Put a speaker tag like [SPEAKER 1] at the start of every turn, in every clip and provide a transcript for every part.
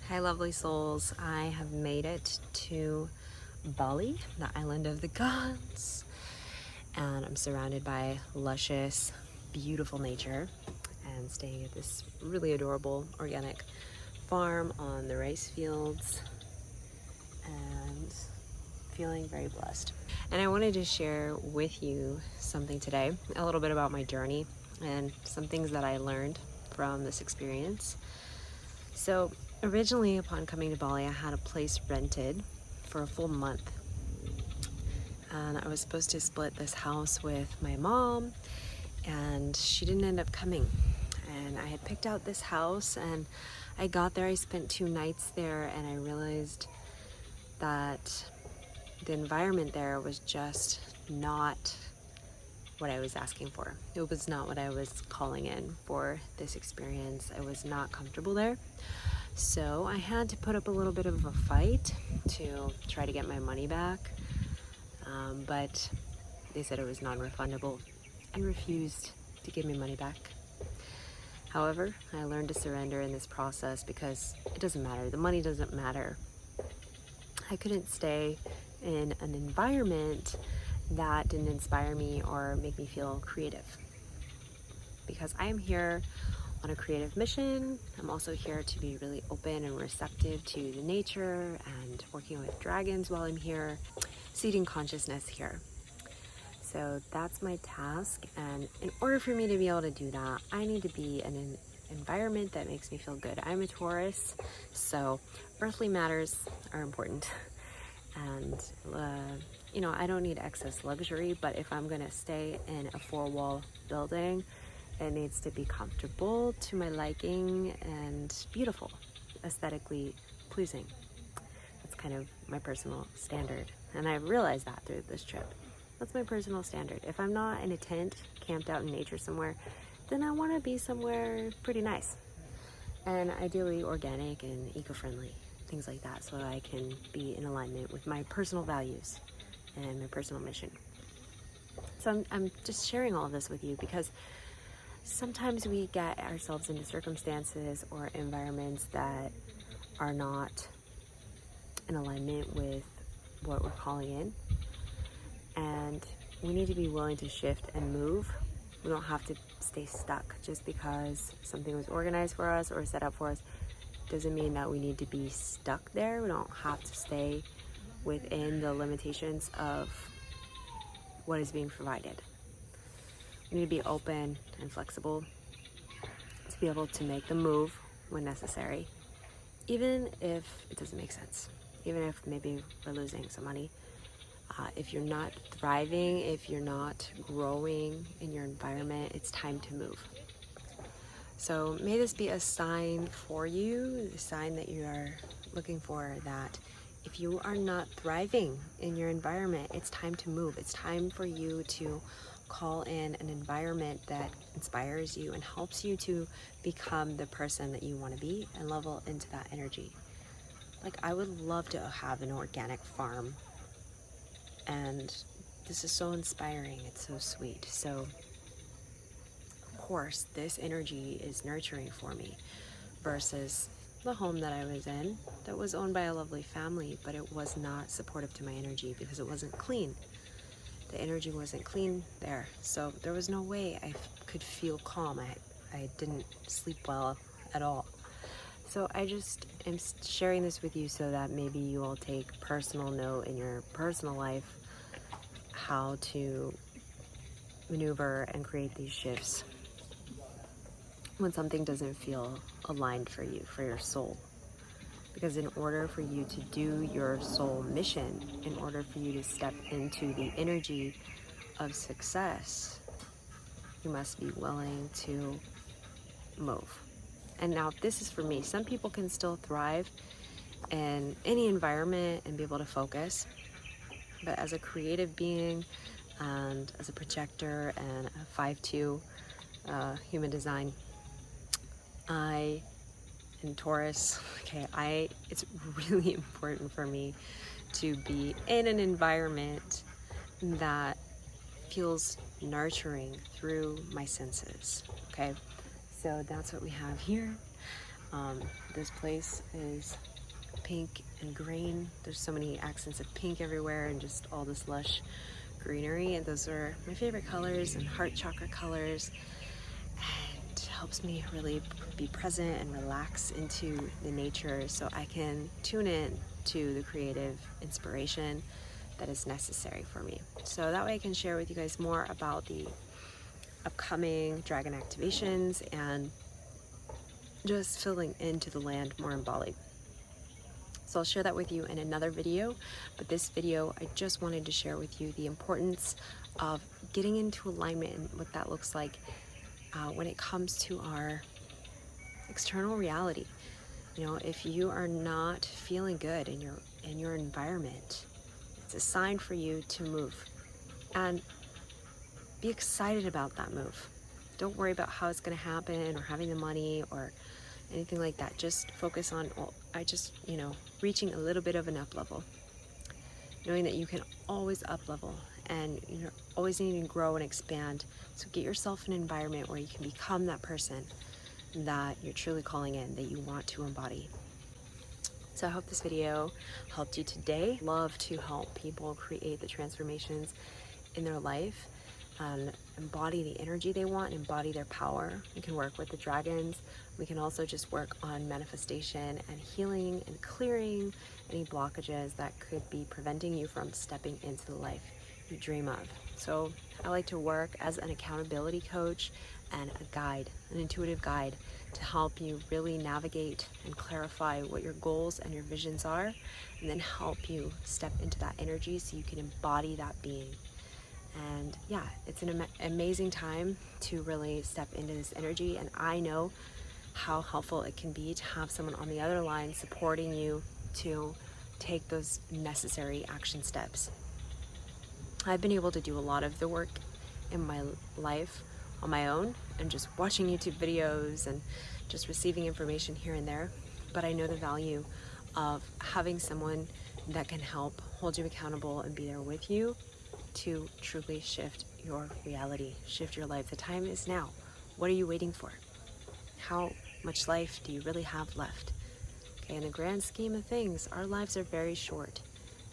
[SPEAKER 1] Hi, lovely souls. I have made it to Bali, the island of the gods, and I'm surrounded by luscious, beautiful nature and staying at this really adorable organic farm on the rice fields and feeling very blessed. And I wanted to share with you something today, a little bit about my journey and some things that I learned from this experience. So originally, upon coming to Bali, I had a place rented for a full month. And I was supposed to split this house with my mom, and she didn't end up coming. And I had picked out this house, and I got there, I spent 2 nights there, and I realized that the environment there was just not what I was asking for. It was not what I was calling in for this experience. I was not comfortable there. So I had to put up a little bit of a fight to try to get my money back. But they said it was non-refundable and refused to give me money back. However, I learned to surrender in this process because it doesn't matter. The money doesn't matter. I couldn't stay in an environment that didn't inspire me or make me feel creative, because I am here on a creative mission. I'm also here to be really open and receptive to the nature and working with dragons while I'm here, seeding consciousness here. So that's my task, and in order for me to be able to do that, I need to be in an environment that makes me feel good. I'm a Taurus, so earthly matters are important. And I don't need excess luxury, but if I'm gonna stay in a 4-wall building, it needs to be comfortable, to my liking, and beautiful, aesthetically pleasing. That's kind of my personal standard, and I realized that through this trip. That's my personal standard. If I'm not in a tent, camped out in nature somewhere, then I want to be somewhere pretty nice, and ideally organic and eco-friendly, things like that, so that I can be in alignment with my personal values and my personal mission. So I'm just sharing all of this with you because sometimes we get ourselves into circumstances or environments that are not in alignment with what we're calling in, and we need to be willing to shift and move. We don't have to stay stuck. Just because something was organized for us or set up for us doesn't mean that we need to be stuck there. We don't have to stay within the limitations of what is being provided. We need to be open and flexible to be able to make the move when necessary, even if it doesn't make sense, even if maybe we're losing some money. If you're not thriving, if you're not growing in your environment, it's time to move. So may this be a sign for you, the sign that you are looking for, that if you are not thriving in your environment, it's time to move. It's time for you to call in an environment that inspires you and helps you to become the person that you want to be and level into that energy. Like, I would love to have an organic farm, and this is so inspiring. It's so sweet. So of course this energy is nurturing for me versus the home that I was in that was owned by a lovely family, but it was not supportive to my energy because it wasn't clean. The energy wasn't clean there, so there was no way I could feel calm. I didn't sleep well at all. So I just am sharing this with you so that maybe you will take personal note in your personal life how to maneuver and create these shifts when something doesn't feel aligned for you, for your soul. Because in order for you to do your soul mission, in order for you to step into the energy of success, you must be willing to move. And now this is for me. Some people can still thrive in any environment and be able to focus. But as a creative being and as a projector and a 5-2 human design, I in Taurus, it's really important for me to be in an environment that feels nurturing through my senses. Okay, so that's what we have here. this place is pink and green. There's so many accents of pink everywhere and just all this lush greenery, and those are my favorite colors and heart chakra colors, and helps me really be present and relax into the nature so I can tune in to the creative inspiration that is necessary for me. So that way I can share with you guys more about the upcoming dragon activations and just filling into the land more in Bali. So I'll share that with you in another video, but this video I just wanted to share with you the importance of getting into alignment and what that looks like when it comes to our external reality. You know, if you are not feeling good in your environment, it's a sign for you to move and be excited about that move. Don't worry about how it's going to happen or having the money or anything like that. Just focus on, reaching a little bit of an up level. Knowing that you can always up level and you're always needing to grow and expand. So get yourself in an environment where you can become that person that you're truly calling in, that you want to embody. So I hope this video helped you today. Love to help people create the transformations in their life and embody the energy they want, embody their power. We can work with the dragons. We can also just work on manifestation and healing and clearing any blockages that could be preventing you from stepping into the life you dream of. So I like to work as an accountability coach and a guide, an intuitive guide, to help you really navigate and clarify what your goals and your visions are, and then help you step into that energy so you can embody that being. And yeah, it's an amazing time to really step into this energy, and I know how helpful it can be to have someone on the other line supporting you to take those necessary action steps. I've been able to do a lot of the work in my life on my own and just watching YouTube videos and just receiving information here and there, but I know the value of having someone that can help hold you accountable and be there with you to truly shift your reality, shift your life. The time is now. What are you waiting for? How much life do you really have left? Okay, in the grand scheme of things, our lives are very short,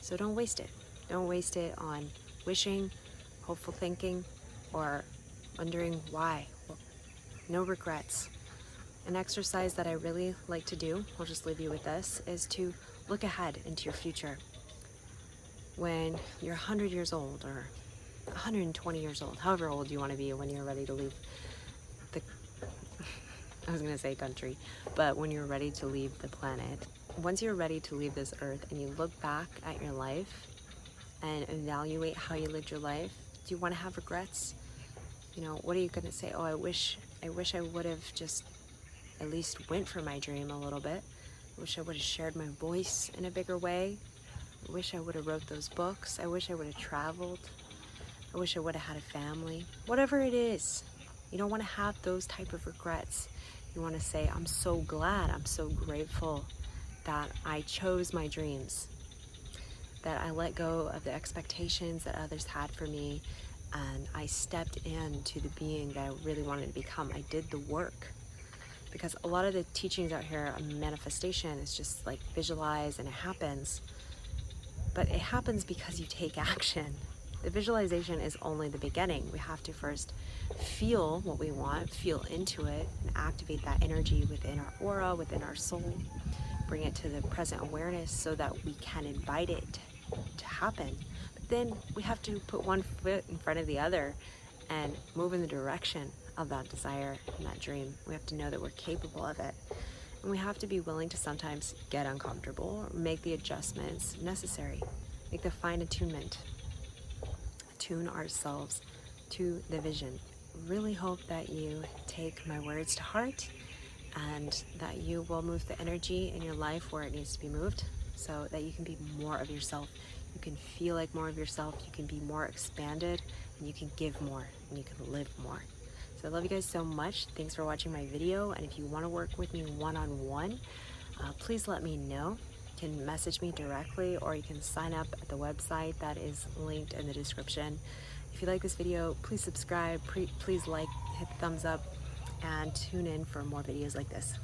[SPEAKER 1] so don't waste it. Don't waste it on wishing, hopeful thinking, or wondering why. No regrets. An exercise that I really like to do, I'll just leave you with this, is to look ahead into your future. When you're 100 years old or 120 years old, however old you want to be when you're ready to leave the, I was going to say country, but when you're ready to leave the planet, once you're ready to leave this earth and you look back at your life and evaluate how you lived your life, do you want to have regrets? You know, what are you going to say? Oh, I wish I would have just at least went for my dream a little bit. I wish I would have shared my voice in a bigger way. I wish I would have wrote those books. I wish I would have traveled. I wish I would have had a family. Whatever it is, you don't want to have those type of regrets. You want to say, I'm so glad, I'm so grateful that I chose my dreams, that I let go of the expectations that others had for me, and I stepped into the being that I really wanted to become. I did the work. Because a lot of the teachings out here on manifestation is just like visualize and it happens. But it happens because you take action. The visualization is only the beginning. We have to first feel what we want, feel into it, and activate that energy within our aura, within our soul, bring it to the present awareness so that we can invite it to happen. But then we have to put one foot in front of the other and move in the direction of that desire and that dream. We have to know that we're capable of it. And we have to be willing to sometimes get uncomfortable or make the adjustments necessary, make the fine attunement, attune ourselves to the vision. Really hope that you take my words to heart and that you will move the energy in your life where it needs to be moved so that you can be more of yourself. You can feel like more of yourself, you can be more expanded, and you can give more, and you can live more. So I love you guys so much. Thanks for watching my video. And if you want to work with me one-on-one, please let me know. You can message me directly, or you can sign up at the website that is linked in the description. If you like this video, please subscribe, please like, hit the thumbs up, and tune in for more videos like this.